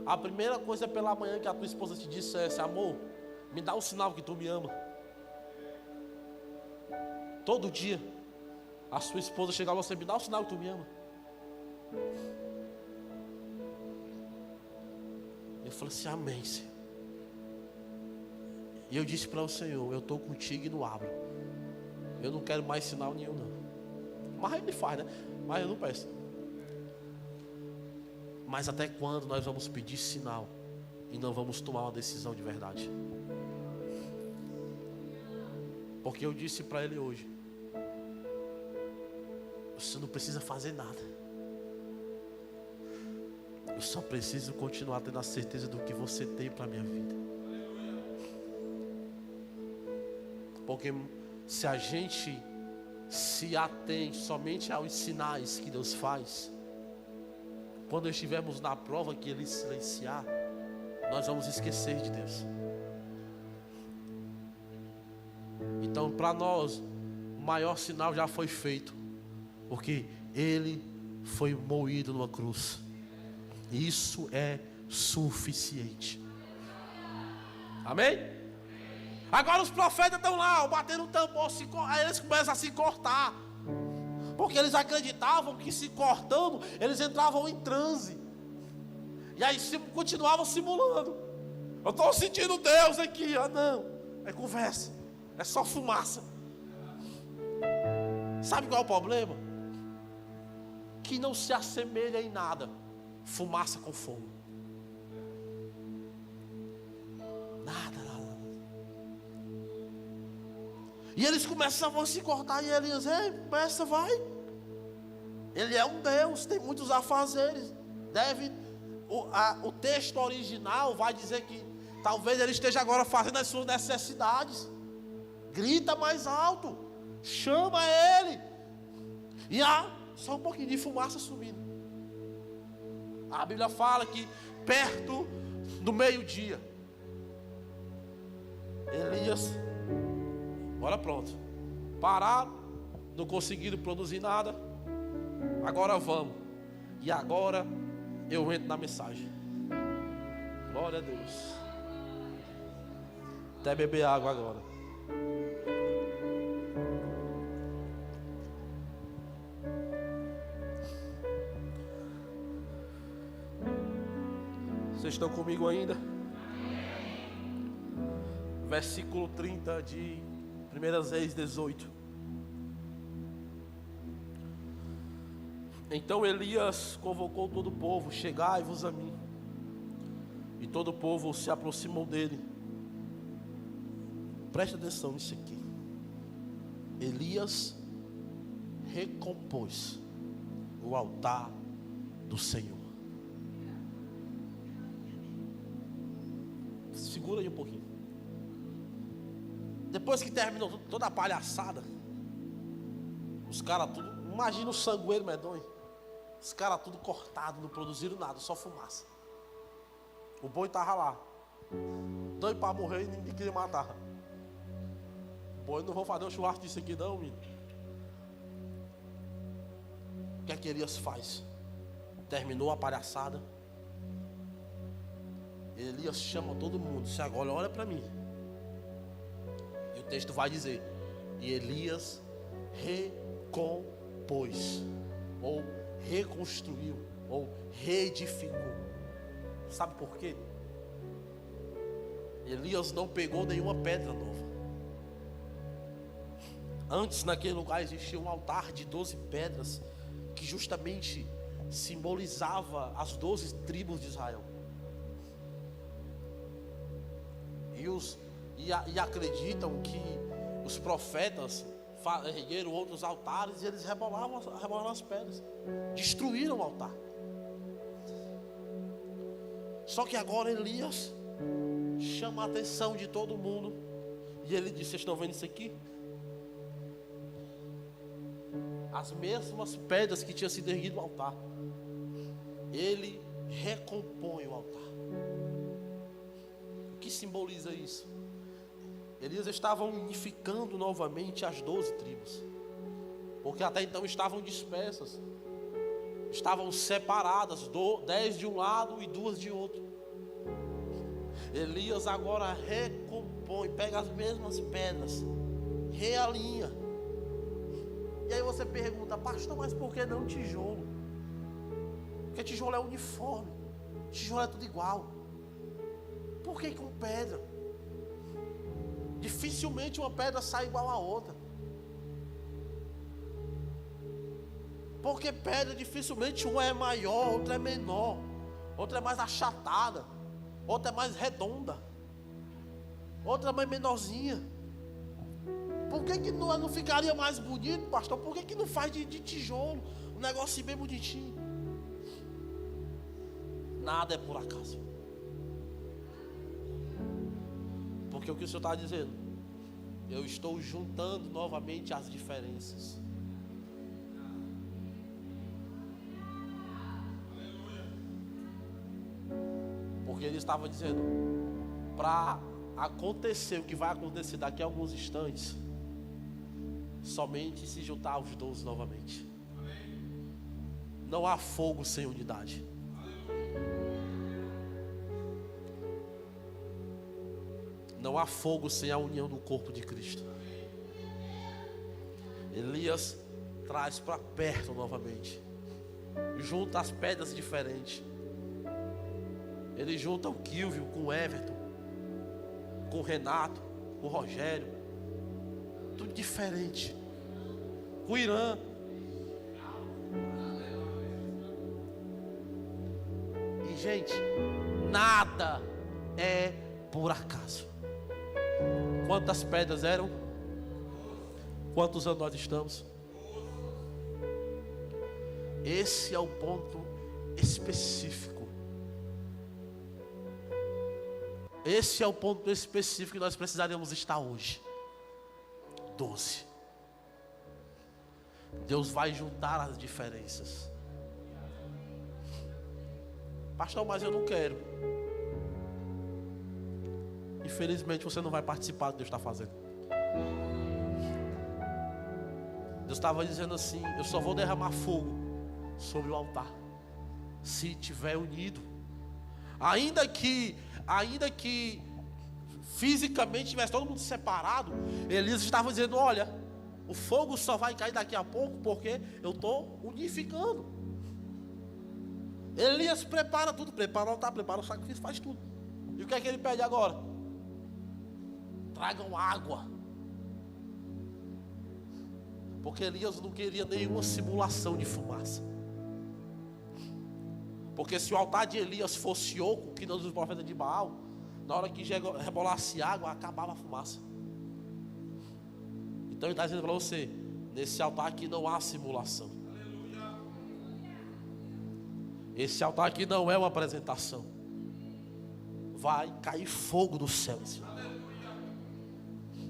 a primeira coisa pela manhã que a tua esposa te dissesse: amor, me dá um sinal que tu me ama. Todo dia a sua esposa chegava a você: me dá um sinal que tu me ama. Eu falei assim: amém, Senhor. E eu disse para o Senhor: eu estou contigo e não abro. Eu não quero mais sinal nenhum não. Mas ele faz, né? Mas eu não peço. Mas até quando nós vamos pedir sinal e não vamos tomar uma decisão de verdade? Porque eu disse para ele hoje: você não precisa fazer nada. Eu só preciso continuar tendo a certeza do que você tem para a minha vida. Porque se a gente se atém somente aos sinais que Deus faz, quando estivermos na prova que Ele silenciar, nós vamos esquecer de Deus. Então, para nós, o maior sinal já foi feito, porque Ele foi moído numa cruz. Isso é suficiente. Amém? Agora os profetas estão lá, batendo o tambor, aí eles começam a se cortar, porque eles acreditavam que se cortando, eles entravam em transe. E aí continuavam simulando. Eu estou sentindo Deus aqui. Não, é conversa, é só fumaça. Sabe qual é o problema? Que não se assemelha em nada fumaça com fogo. Nada. E eles começavam a se cortar. E Elias, começa, vai. Ele é um Deus, tem muitos afazeres. O texto original vai dizer que talvez ele esteja agora fazendo as suas necessidades. Grita mais alto, chama ele. E há só um pouquinho de fumaça subindo. A Bíblia fala que perto do meio-dia, Elias, agora pronto, pararam, não conseguiram produzir nada, agora vamos. E agora eu entro na mensagem. Glória a Deus. Até beber água agora. Vocês estão comigo ainda? Versículo 30 de 1 Reis 18. Então Elias convocou todo o povo: chegai-vos a mim. E todo o povo se aproximou dele. Preste atenção nisso aqui. Elias recompôs o altar do Senhor. Segura aí um pouquinho. Depois que terminou toda a palhaçada, os caras tudo, imagina o sangueiro medonho. Os caras tudo cortado, não produziram nada, só fumaça. O boi estava lá, doido para morrer e ninguém queria matar. O boi, não vou fazer um churrasco disso aqui não, menino. O que é que Elias faz? Terminou a palhaçada. Elias chama todo mundo, disse: agora olha para mim. E o texto vai dizer: e Elias recompôs, ou reconstruiu, ou reedificou. Sabe por quê? Elias não pegou nenhuma pedra nova. Antes, naquele lugar existia um altar de 12 pedras, que justamente simbolizava as 12 tribos de Israel. E acreditam que os profetas ergueram outros altares e eles rebolavam as pedras, destruíram o altar. Só que agora Elias chama a atenção de todo mundo e ele diz: vocês estão vendo isso aqui? As mesmas pedras que tinham sido erguido o altar, ele recompõe o altar. O que simboliza isso? Elias estava unificando novamente as 12 tribos, porque até então estavam dispersas, estavam separadas, 10 de um lado e 2 de outro. Elias agora recompõe, pega as mesmas pedras, realinha. E aí você pergunta: pastor, mas por que não tijolo? Porque tijolo é uniforme, tijolo é tudo igual. Por que com pedra? Dificilmente uma pedra sai igual a outra. Porque pedra, dificilmente uma é maior, outra é menor, outra é mais achatada, outra é mais redonda, outra é mais menorzinha. Por que não ficaria mais bonito, pastor? Por que não faz de tijolo, um negócio bem bonitinho? Nada é por acaso. Porque o que o Senhor está dizendo? Eu estou juntando novamente as diferenças. Porque ele estava dizendo, para acontecer o que vai acontecer daqui a alguns instantes, somente se juntar aos 12 novamente. Não há fogo sem unidade. Não há fogo sem a união do corpo de Cristo. Elias traz para perto novamente. Junta as pedras diferentes. Ele junta o Kilvio com o Everton, com o Renato, com o Rogério. Tudo diferente. Com o Irã. E gente, nada é por acaso. Quantas pedras eram? Quantos anos nós estamos? Esse é o ponto específico. Esse é o ponto específico que nós precisaríamos estar hoje. 12. Deus vai juntar as diferenças. Pastor, mas eu não quero. Infelizmente você não vai participar do que Deus está fazendo. Deus estava dizendo assim: eu só vou derramar fogo sobre o altar se estiver unido. Ainda que fisicamente estivesse todo mundo separado, Elias estava dizendo: olha, o fogo só vai cair daqui a pouco porque eu estou unificando. Elias prepara tudo, prepara o altar, prepara o sacrifício, faz tudo. E o que é que ele pede agora? Tragam água. Porque Elias não queria nenhuma simulação de fumaça. Porque se o altar de Elias fosse oco, que não dos profetas de Baal, na hora que rebolasse água, acabava a fumaça. Então ele está dizendo para você: nesse altar aqui não há simulação. Esse altar aqui não é uma apresentação. Vai cair fogo do céu.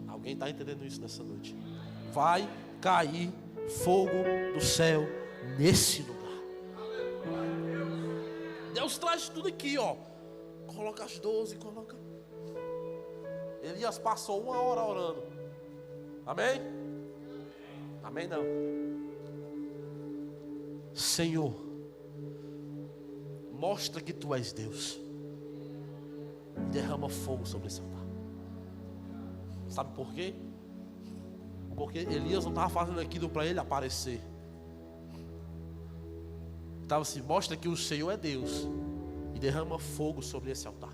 Alguém está entendendo isso nessa noite? Vai cair fogo do céu nesse lugar. Deus traz tudo aqui, ó. Coloca as 12, coloca. Elias passou 1 hora orando. Amém? Amém não. Senhor, mostra que Tu és Deus. Derrama fogo sobre esse altar. Sabe por quê? Porque Elias não estava fazendo aquilo para ele aparecer. Estava assim: mostra que o Senhor é Deus e derrama fogo sobre esse altar.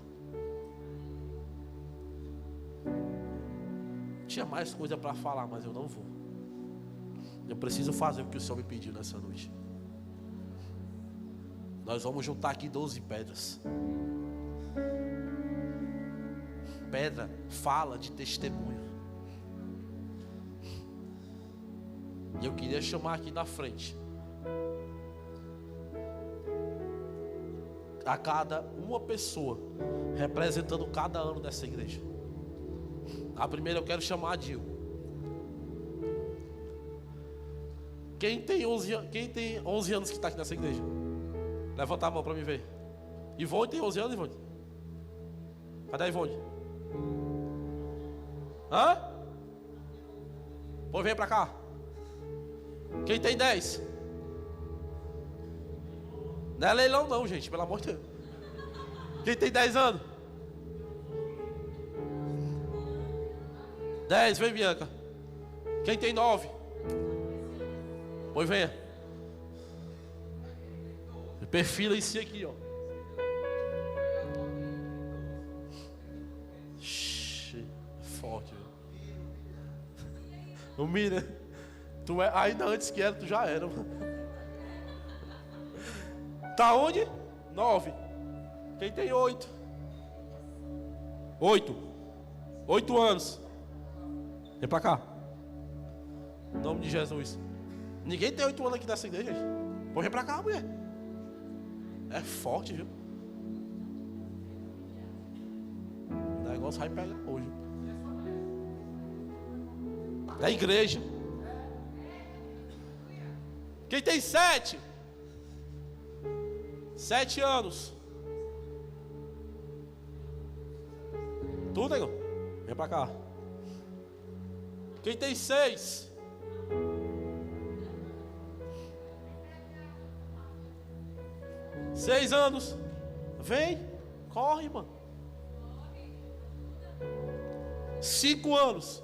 Tinha mais coisa para falar, mas eu não vou. Eu preciso fazer o que o Senhor me pediu nessa noite. Nós vamos juntar aqui 12 pedras. Pedra fala de testemunho. E eu queria chamar aqui na frente a cada uma pessoa representando cada ano dessa igreja. A primeira eu quero chamar a Dil. Quem tem 11 anos que está aqui nessa igreja? Levanta a mão para me ver. Ivone tem 11 anos, Ivone? Cadê a Ivone? Hã? Pois vem para cá. Quem tem 10? Não é leilão não, gente, pelo amor de Deus. Quem tem 10 anos? 10, vem Bianca. Quem tem 9? Pois venha. Perfila em si aqui, ó. Forte, viu? O Mira, tu é ainda antes que era, tu já era, mano. Tá onde? 9. Quem tem 8? 8 anos. Vem pra cá. Em nome de Jesus. Ninguém tem 8 anos aqui nessa igreja, gente. Pô, vem pra cá, mulher. É forte, viu? O negócio vai pegar hoje. Da igreja. Quem tem 7? 7 anos. Tu, negão? Vem pra cá. Quem tem 6? Seis anos. Vem. Corre, mano. 5 anos.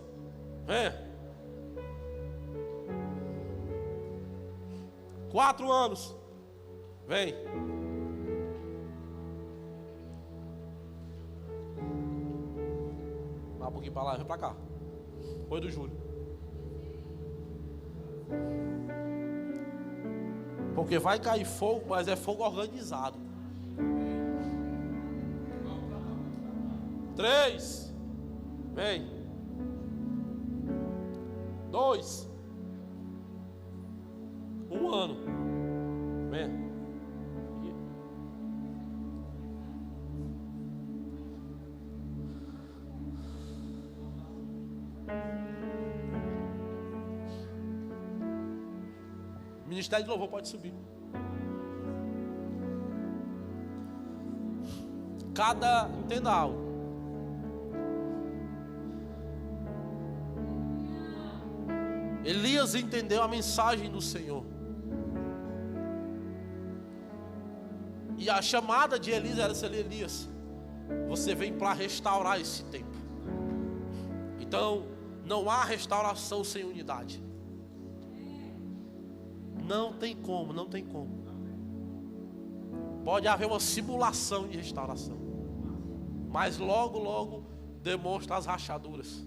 Vem. 4 anos. Vem. Vai um pouquinho pra lá, vem pra cá. Oi do Júlio. Porque vai cair fogo, mas é fogo organizado. 3. Vem. 2. 1 ano. Vem. Aqui. Ministério de louvor pode subir. Entenda algo. Elias entendeu a mensagem do Senhor. E a chamada de Elias era assim: Elias, você vem para restaurar esse tempo. Então, não há restauração sem unidade. Não tem como, não tem como. Pode haver uma simulação de restauração, mas logo, logo demonstra as rachaduras.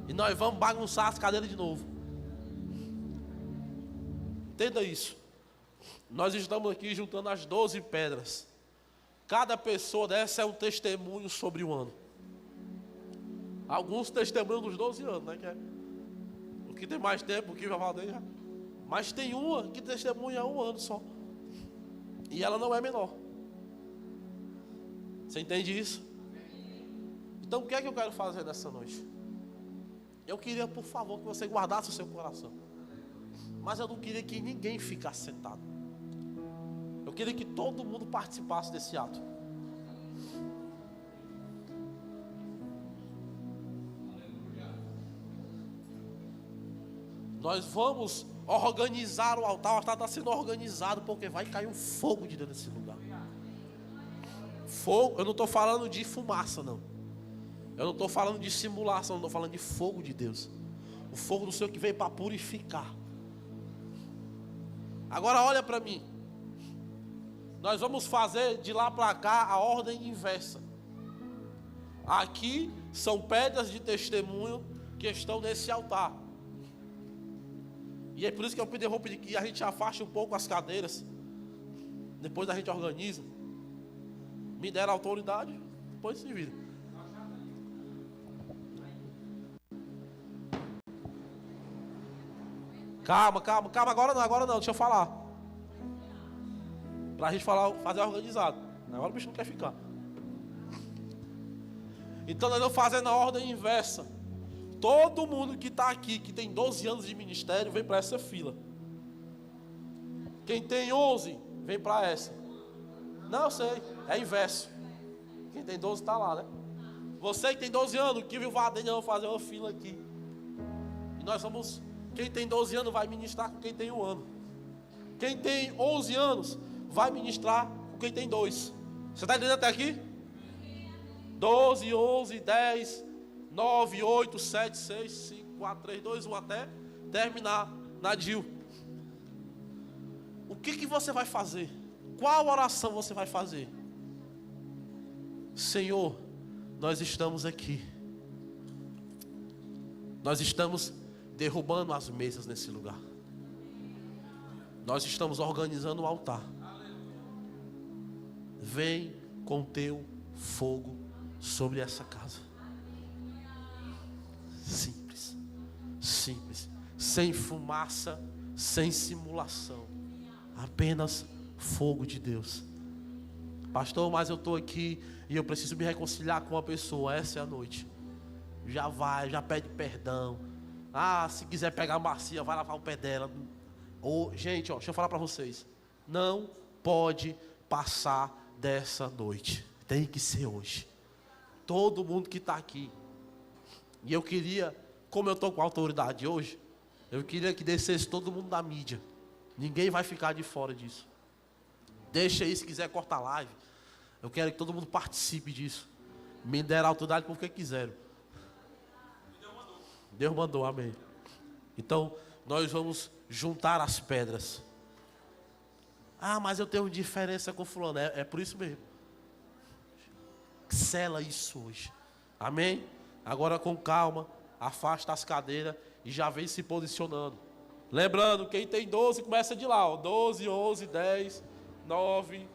E nós vamos bagunçar as cadeiras de novo. Entenda isso. Nós estamos aqui juntando as 12 pedras. Cada pessoa dessa é um testemunho sobre o ano. Alguns testemunham dos 12 anos, né? Que é o que tem mais tempo, o que vai valer. Mas tem uma que testemunha 1 ano só. E ela não é menor. Você entende isso? Então o que é que eu quero fazer nessa noite? Eu queria, por favor, que você guardasse o seu coração. Mas eu não queria que ninguém ficasse sentado. Eu queria que todo mundo participasse desse ato. Nós vamos organizar o altar. O altar está sendo organizado porque vai cair um fogo de Deus nesse lugar. Fogo, eu não estou falando de fumaça, não. Eu não estou falando de simulação, eu estou falando de fogo de Deus. O fogo do Senhor que veio para purificar. Agora olha para mim. Nós vamos fazer de lá para cá a ordem inversa. Aqui são pedras de testemunho que estão nesse altar. E é por isso que eu vou pedir que a gente afaste um pouco as cadeiras. Depois a gente organiza. Me deram autoridade, depois se vira. Calma, agora não, deixa eu falar. Pra gente fazer organizado. Agora o bicho não quer ficar. Então nós vamos fazer na ordem inversa. Todo mundo que está aqui, que tem 12 anos de ministério, vem para essa fila. Quem tem 11, vem para essa. Não, eu sei, é inverso. Quem tem 12 está lá, né? Você que tem 12 anos, que viu o Vadenha, vamos fazer uma fila aqui. E nós vamos... Quem tem 12 anos vai ministrar com quem tem 1 ano. Quem tem 11 anos vai ministrar com quem tem 2. Você está entendendo até aqui? 12, 11, 10, 9, 8, 7, 6, 5, 4, 3, 2, 1 até terminar na DIL. O que você vai fazer? Qual oração você vai fazer? Senhor, nós estamos aqui. Nós estamos derrubando as mesas nesse lugar. Nós estamos organizando o altar. Vem com teu fogo sobre essa casa. Simples. Simples. Sem fumaça, sem simulação. Apenas fogo de Deus. Pastor, mas eu estou aqui e eu preciso me reconciliar com uma pessoa. Essa é a noite. Já vai, já pede perdão. Ah, se quiser pegar a bacia, vai lavar o pé dela. Gente, deixa eu falar para vocês. Não pode passar dessa noite. Tem que ser hoje. Todo mundo que está aqui. E eu queria, como eu estou com autoridade hoje, eu queria que descesse todo mundo da mídia. Ninguém vai ficar de fora disso. Deixa aí, se quiser cortar live. Eu quero que todo mundo participe disso. Me deram autoridade porque quiseram. Deus mandou, amém. Então, nós vamos juntar as pedras. Ah, mas eu tenho diferença com fulano. É por isso mesmo. Sela isso hoje. Amém? Agora com calma, afasta as cadeiras e já vem se posicionando. Lembrando, quem tem 12 começa de lá, ó. 12, 11, 10, 9...